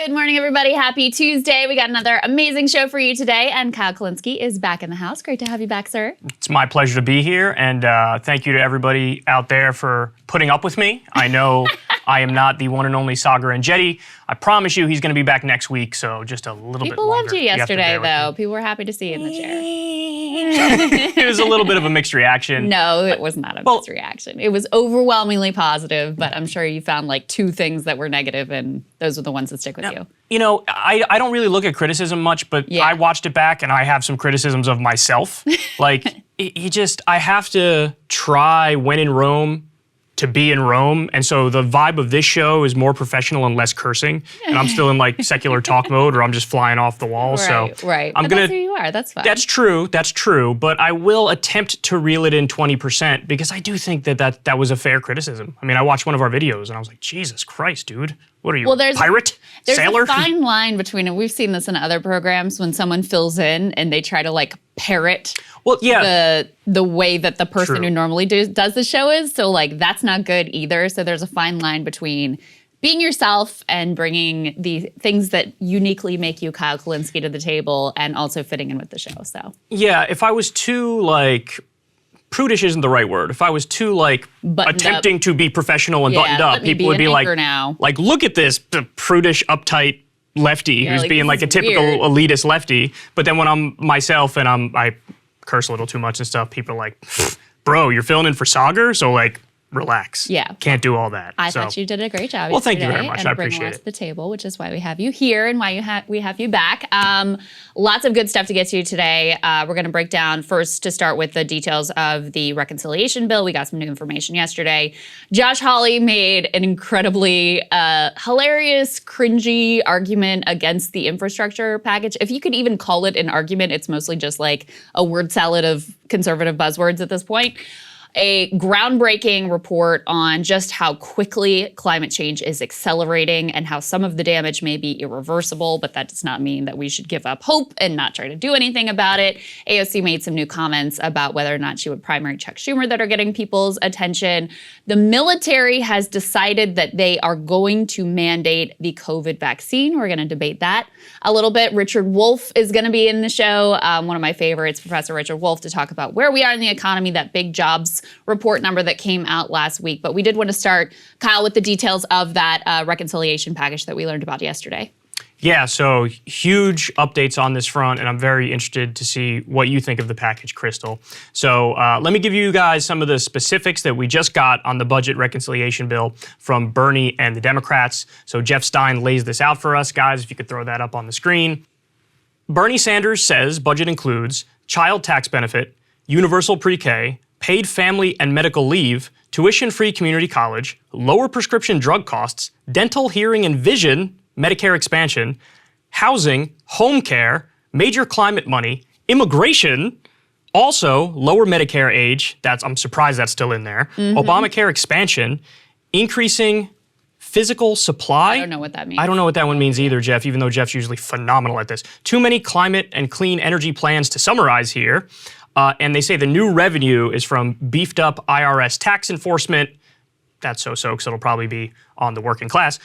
Good morning, everybody. Happy Tuesday. We got another amazing show for you today, and Kyle Kulinski is back in the house. Great to have you back, sir. It's my pleasure to be here, and thank you to everybody out there for putting up with me. I know I am not the one and only Saagar and Jetty. I promise you he's going to be back next week, so just a little bit longer. People loved you yesterday, though. People were happy to see you in the chair. It was a little bit of a mixed reaction. No, it was not a mixed reaction. It was overwhelmingly positive, but I'm sure you found like two things that were negative, and those are the ones that stick with you. You know, I don't really look at criticism much, but I watched it back and I have some criticisms of myself. Like, I have to try when in Rome to be in Rome. And so the vibe of this show is more professional and less cursing. And I'm still in like secular talk mode, or I'm just flying off the wall. Right. But that's who you are. That's fine. That's true. But I will attempt to reel it in 20% because I do think that was a fair criticism. I mean, I watched one of our videos and I was like, Jesus Christ, dude. What are you, pirate? Sailor? There's a fine line between, and we've seen this in other programs, when someone fills in and they try to like parrot the way that the person who normally does the show is. So like that's not good either. So there's a fine line between being yourself and bringing the things that uniquely make you Kyle Kulinski to the table and also fitting in with the show. So yeah, if I was too like prudish isn't the right word. If I was too like attempting to be professional and buttoned up, people would be like, look at this prudish, uptight lefty who's being like a typical elitist lefty. But then when I'm myself and I curse a little too much and stuff, people are like, bro, you're filling in for Saagar, so like, relax. Yeah. Can't do all that. I thought you did a great job. Well, thank you very much. I appreciate it. To the table, which is why we have you here and why we have you back. Lots of good stuff to get to today. We're going to break down first to start with the details of the reconciliation bill. We got some new information yesterday. Josh Hawley made an incredibly hilarious, cringy argument against the infrastructure package. If you could even call it an argument, it's mostly just like a word salad of conservative buzzwords at this point. A groundbreaking report on just how quickly climate change is accelerating and how some of the damage may be irreversible, but that does not mean that we should give up hope and not try to do anything about it. AOC made some new comments about whether or not she would primary Chuck Schumer that are getting people's attention. The military has decided that they are going to mandate the COVID vaccine. We're going to debate that a little bit. Richard Wolff is going to be in the show, one of my favorites, Professor Richard Wolff, to talk about where we are in the economy, that big jobs report number that came out last week. But we did want to start, Kyle, with the details of that reconciliation package that we learned about yesterday. Yeah, so huge updates on this front, and I'm very interested to see what you think of the package, Krystal. So let me give you guys some of the specifics that we just got on the budget reconciliation bill from Bernie and the Democrats. So Jeff Stein lays this out for us, guys, if you could throw that up on the screen. Bernie Sanders says budget includes child tax benefit, universal pre-K, paid family and medical leave, tuition-free community college, lower prescription drug costs, dental, hearing, and vision, Medicare expansion, housing, home care, major climate money, immigration, also lower Medicare age, I'm surprised that's still in there, Obamacare expansion, increasing physical supply. I don't know what that means. I don't know what that one means either, Jeff, even though Jeff's usually phenomenal at this. Too many climate and clean energy plans to summarize here. And they say the new revenue is from beefed up IRS tax enforcement. That's so-so, because it'll probably be on the working class.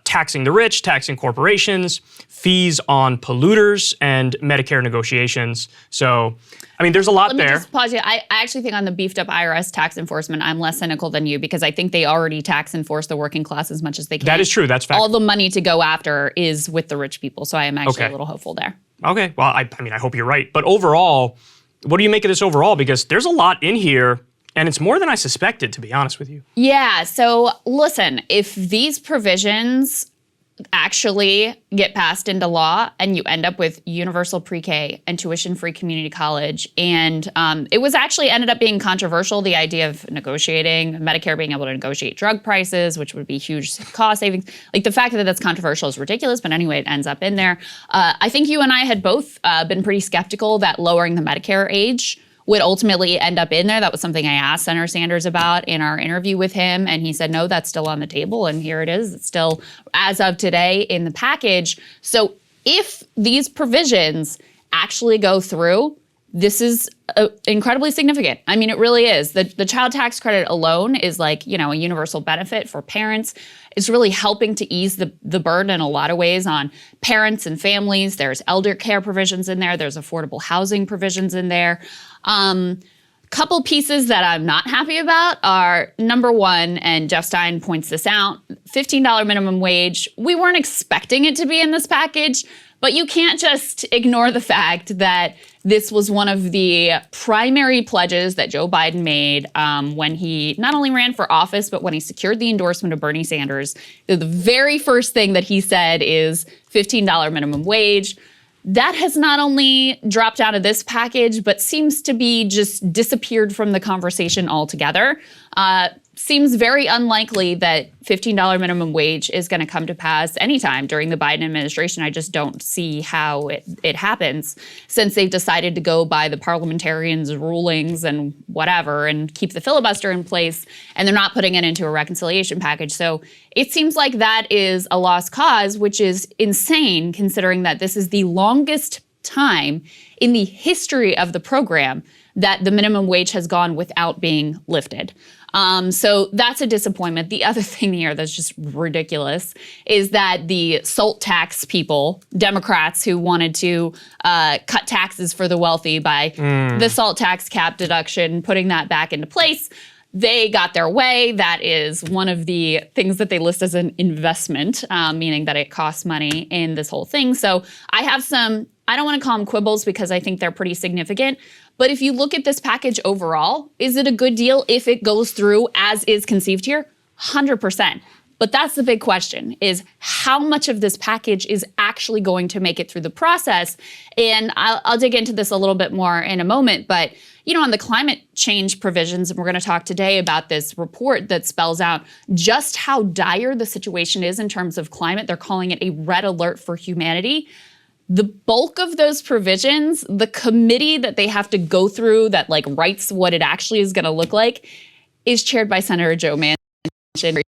Taxing the rich, taxing corporations, fees on polluters, and Medicare negotiations. So, I mean, there's a lot there. Let me just pause you. I actually think on the beefed up IRS tax enforcement, I'm less cynical than you, because I think they already tax enforce the working class as much as they can. That is true. That's fact. All the money to go after is with the rich people. So I am actually a little hopeful there. Okay. Well, I mean, I hope you're right. But overall, what do you make of this overall? Because there's a lot in here, and it's more than I suspected, to be honest with you. Yeah, so listen, if these provisions actually get passed into law and you end up with universal pre-K and tuition-free community college, and it was actually ended up being controversial, the idea of negotiating, Medicare being able to negotiate drug prices, which would be huge cost savings. Like, the fact that that's controversial is ridiculous, but anyway, it ends up in there. I think you and I had both been pretty skeptical that lowering the Medicare age would ultimately end up in there. That was something I asked Senator Sanders about in our interview with him, and he said, no, that's still on the table, and here it is. It's still, as of today, in the package. So if these provisions actually go through, this is incredibly significant. I mean, it really is. The child tax credit alone is like, you know, a universal benefit for parents. It's really helping to ease the burden in a lot of ways on parents and families. There's elder care provisions in there. There's affordable housing provisions in there. Couple pieces that I'm not happy about are, number one, and Jeff Stein points this out, $15 minimum wage. We weren't expecting it to be in this package, but you can't just ignore the fact that this was one of the primary pledges that Joe Biden made when he not only ran for office, but when he secured the endorsement of Bernie Sanders. The very first thing that he said is $15 minimum wage. That has not only dropped out of this package, but seems to be just disappeared from the conversation altogether. Seems very unlikely that $15 minimum wage is going to come to pass anytime during the Biden administration. I just don't see how it happens, since they've decided to go by the parliamentarians' rulings and whatever and keep the filibuster in place, and they're not putting it into a reconciliation package. So it seems like that is a lost cause, which is insane considering that this is the longest time in the history of the program that the minimum wage has gone without being lifted. So that's a disappointment. The other thing here that's just ridiculous is that the SALT tax people, Democrats who wanted to cut taxes for the wealthy by the SALT tax cap deduction, putting that back into place, they got their way. That is one of the things that they list as an investment, meaning that it costs money in this whole thing. So I have some, I don't want to call them quibbles because I think they're pretty significant. But if you look at this package overall, is it a good deal if it goes through as is conceived here? 100%. But that's the big question, is how much of this package is actually going to make it through the process? And I'll dig into this a little bit more in a moment, but you know, on the climate change provisions, and we're going to talk today about this report that spells out just how dire the situation is in terms of climate. They're calling it a red alert for humanity. The bulk of those provisions, the committee that they have to go through that like writes what it actually is going to look like, is chaired by Senator Joe Manchin,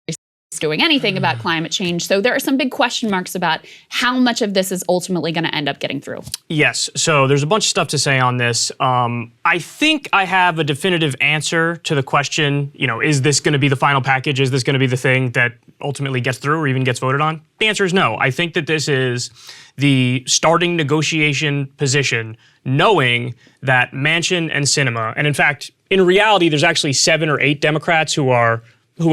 doing anything about climate change. So there are some big question marks about how much of this is ultimately going to end up getting through. Yes. So there's a bunch of stuff to say on this. I think I have a definitive answer to the question, you know, is this going to be the final package? Is this going to be the thing that ultimately gets through or even gets voted on? The answer is no. I think that this is the starting negotiation position, knowing that Manchin and Sinema, and in fact, in reality, there's actually 7 or 8 Democrats who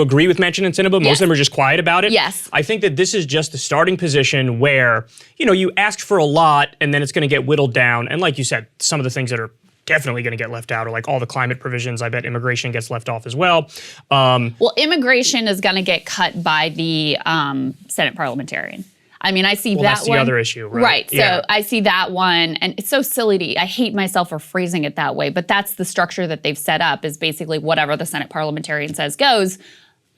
agree with Manchin and Sinema. Most of them are just quiet about it. Yes. I think that this is just the starting position where, you know, you ask for a lot and then it's going to get whittled down. And like you said, some of the things that are definitely going to get left out are like all the climate provisions. I bet immigration gets left off as well. Well, immigration is going to get cut by the Senate parliamentarian. I mean, I see that one. That's the other issue, right? Right. So I see that one, and it's so silly I hate myself for phrasing it that way, but that's the structure that they've set up, is basically whatever the Senate parliamentarian says goes.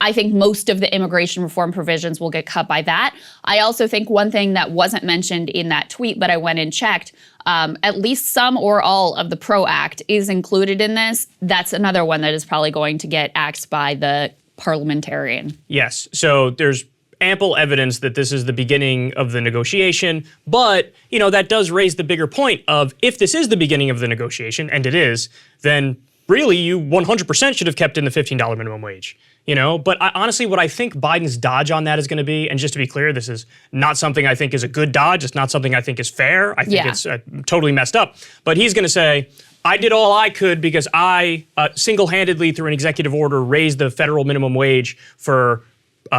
I think most of the immigration reform provisions will get cut by that. I also think one thing that wasn't mentioned in that tweet, but I went and checked, at least some or all of the PRO Act is included in this. That's another one that is probably going to get axed by the parliamentarian. Yes. So there's ample evidence that this is the beginning of the negotiation, but you know that does raise the bigger point of, if this is the beginning of the negotiation, and it is, then really you 100% should have kept in the $15 minimum wage. You know, but honestly, what I think Biden's dodge on that is going to be, and just to be clear, this is not something I think is a good dodge. It's not something I think is fair. I think it's totally messed up. But he's going to say, I did all I could because I single-handedly, through an executive order, raised the federal minimum wage for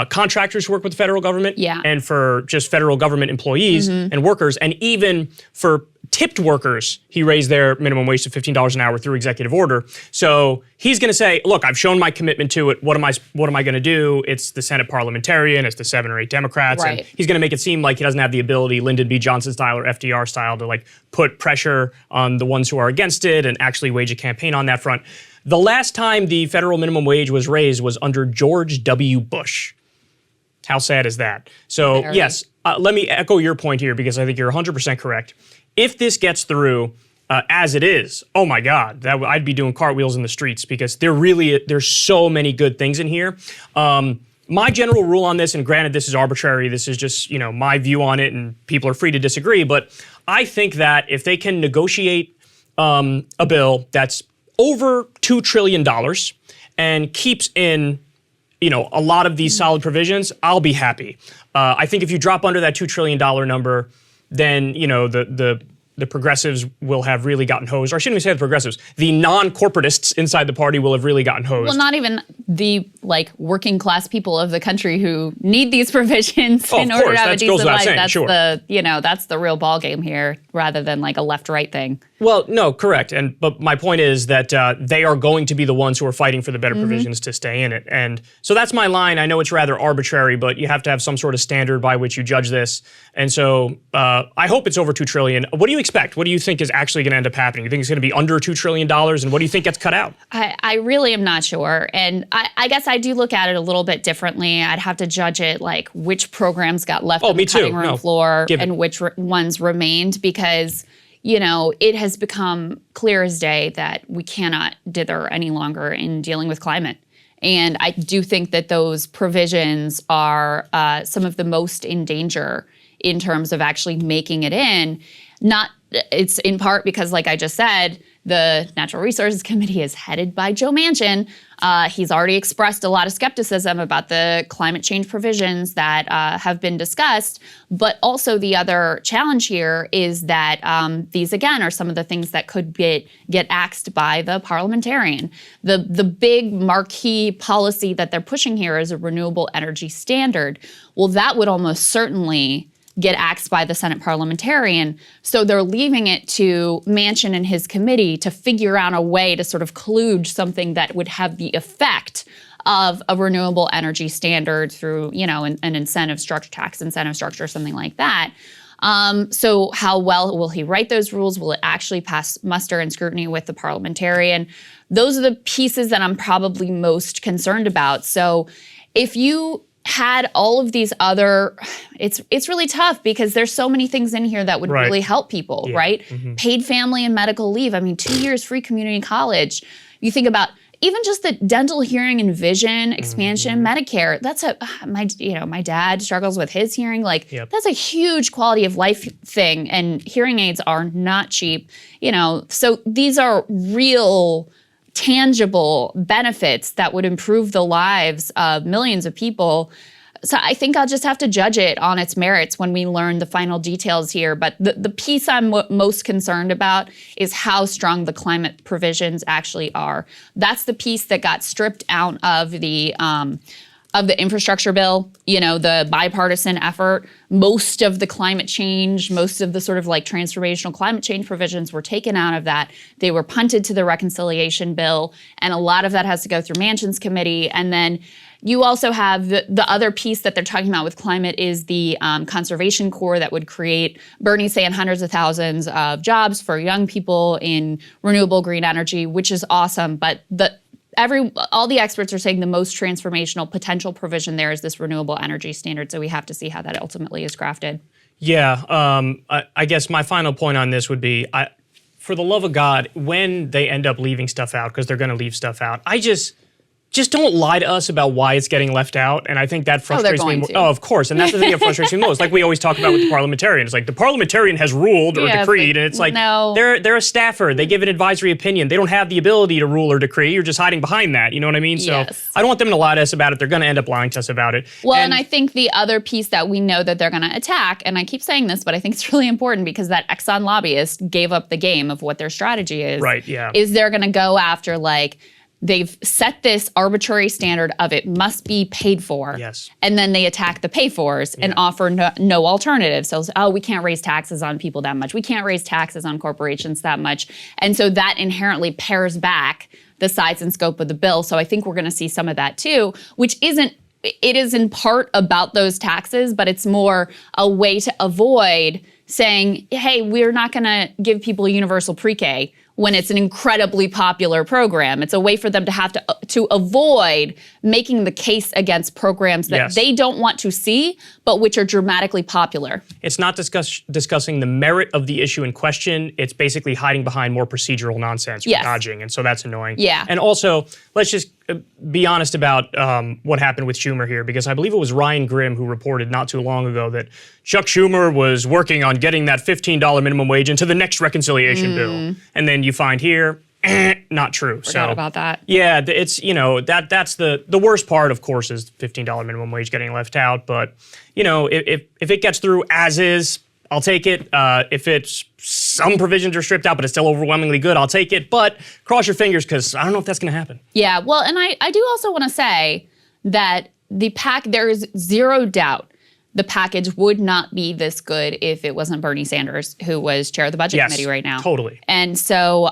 contractors who work with the federal government, and for just federal government employees and workers, and even for tipped workers, he raised their minimum wage to $15 an hour through executive order. So he's going to say, look, I've shown my commitment to it. What am I going to do? It's the Senate parliamentarian, it's the 7 or 8 Democrats, and he's going to make it seem like he doesn't have the ability, Lyndon B. Johnson style or FDR style, to like put pressure on the ones who are against it and actually wage a campaign on that front. The last time the federal minimum wage was raised was under George W. Bush. How sad is that? So yes, let me echo your point here, because I think you're 100% correct. If this gets through as it is, oh my God, I'd be doing cartwheels in the streets, because there's so many good things in here. My general rule on this, and granted this is arbitrary, this is just, you know, my view on it, and people are free to disagree, but I think that if they can negotiate a bill that's over $2 trillion and keeps in a lot of these solid provisions, I'll be happy. I think if you drop under that $2 trillion number, then the progressives will have really gotten hosed. Or I shouldn't even say the progressives. The non-corporatists inside the party will have really gotten hosed. Well, not even the working class people of the country who need these provisions in order to have a decent life. That's that's the real ball game here, rather than a left-right thing. Well, no, correct. But my point is that they are going to be the ones who are fighting for the better provisions to stay in it. And so that's my line. I know it's rather arbitrary, but you have to have some sort of standard by which you judge this. And so I hope it's over $2 trillion. What do you expect? What do you think is actually going to end up happening? You think it's going to be under $2 trillion? And what do you think gets cut out? I really am not sure. And I guess I do look at it a little bit differently. I'd have to judge it which programs got left on the cutting room floor and which ones remained, because it has become clear as day that we cannot dither any longer in dealing with climate. And I do think that those provisions are some of the most in danger in terms of actually making it in. It's in part because, like I just said, the Natural Resources Committee is headed by Joe Manchin. He's already expressed a lot of skepticism about the climate change provisions that have been discussed. But also the other challenge here is that these, again, are some of the things that could get axed by the parliamentarian. The big marquee policy that they're pushing here is a renewable energy standard. Well, that would almost certainly get axed by the Senate parliamentarian. So they're leaving it to Manchin and his committee to figure out a way to sort of kludge something that would have the effect of a renewable energy standard through, an incentive structure, tax incentive structure, something like that. So how well will he write those rules? Will it actually pass muster and scrutiny with the parliamentarian? Those are the pieces that I'm probably most concerned about. So if you had all of these other, it's really tough because there's so many things in here that would really help people, right? Paid family and medical leave. 2 years free community college. You think about even just the dental, hearing, and vision expansion, Medicare. That's my dad struggles with his hearing. That's a huge quality of life thing, and hearing aids are not cheap. So these are real, tangible benefits that would improve the lives of millions of people. So I think I'll just have to judge it on its merits when we learn the final details here. But the piece I'm most concerned about is how strong the climate provisions actually are. That's the piece that got stripped out of the infrastructure bill, the bipartisan effort. Most of the climate change, most of the sort of transformational climate change provisions were taken out of that. They were punted to the reconciliation bill, and a lot of that has to go through Manchin's committee. And then you also have the other piece that they're talking about with climate is the conservation corps that would create, Bernie's saying, hundreds of thousands of jobs for young people in renewable green energy, which is awesome. But all the experts are saying the most transformational potential provision there is this renewable energy standard. So we have to see how that ultimately is crafted. Yeah, I guess my final point on this would be, for the love of God, when they end up leaving stuff out, because they're going to leave stuff out, just don't lie to us about why it's getting left out. And I think that frustrates me. Oh, of course. And that's the thing that frustrates me most. Like we always talk about with the parliamentarian. It's like the parliamentarian has ruled or decreed. And it's like, no. They're a staffer. They give an advisory opinion. They don't have the ability to rule or decree. You're just hiding behind that. You know what I mean? Yes. So I don't want them to lie to us about it. They're going to end up lying to us about it. Well, and I think the other piece that we know that they're going to attack, and I keep saying this, but I think it's really important because that Exxon lobbyist gave up the game of what their strategy is. Right, yeah. Is they're going to go after they've set this arbitrary standard of it must be paid for. Yes. And then they attack the pay-fors and offer no alternative. So, we can't raise taxes on people that much. We can't raise taxes on corporations that much. And so that inherently pares back the size and scope of the bill. So I think we're going to see some of that too, which it is in part about those taxes, but it's more a way to avoid saying, hey, we're not going to give people universal pre-K when it's an incredibly popular program. It's a way for them to have to avoid making the case against programs that they don't want to see, but which are dramatically popular. It's not discussing the merit of the issue in question. It's basically hiding behind more procedural nonsense, dodging, and so that's annoying. Yeah. And also, let's just be honest about what happened with Schumer here, because I believe it was Ryan Grimm who reported not too long ago that Chuck Schumer was working on getting that $15 minimum wage into the next reconciliation bill. And then you find here, not true. Forgot about that. Yeah, it's, that's the worst part, of course, is $15 minimum wage getting left out. But, if it gets through as is, I'll take it. If it's some provisions are stripped out, but it's still overwhelmingly good, I'll take it. But cross your fingers, because I don't know if that's going to happen. Yeah, well, and I do also want to say that there is zero doubt the package would not be this good if it wasn't Bernie Sanders, who was chair of the budget committee right now. Totally. And so,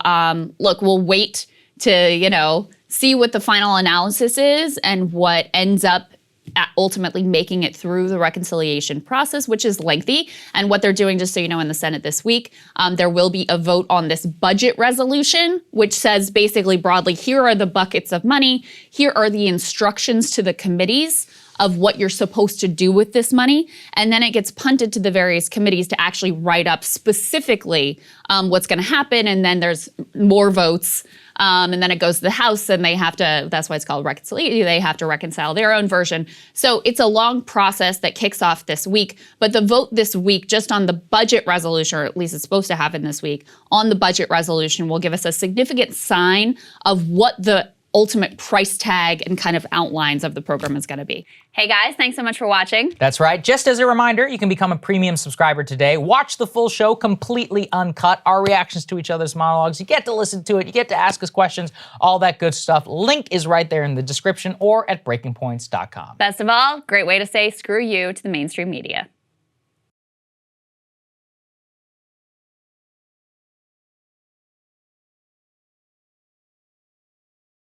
look, we'll wait to, see what the final analysis is and what ends up ultimately making it through the reconciliation process, which is lengthy. And what they're doing, just so you know, in the Senate this week, there will be a vote on this budget resolution, which says basically broadly, here are the buckets of money, here are the instructions to the committees of what you're supposed to do with this money. And then it gets punted to the various committees to actually write up specifically what's going to happen. And then there's more votes. And then it goes to the House, and they have to, that's why it's called reconciliation, they have to reconcile their own version. So it's a long process that kicks off this week. But the vote this week, just on the budget resolution, or at least it's supposed to happen this week, on the budget resolution will give us a significant sign of what the ultimate price tag and kind of outlines of the program is going to be. Hey guys, thanks so much for watching. That's right. Just as a reminder, you can become a premium subscriber today. Watch the full show completely uncut, our reactions to each other's monologues. You get to listen to it. You get to ask us questions, all that good stuff. Link is right there in the description or at breakingpoints.com. Best of all, great way to say screw you to the mainstream media.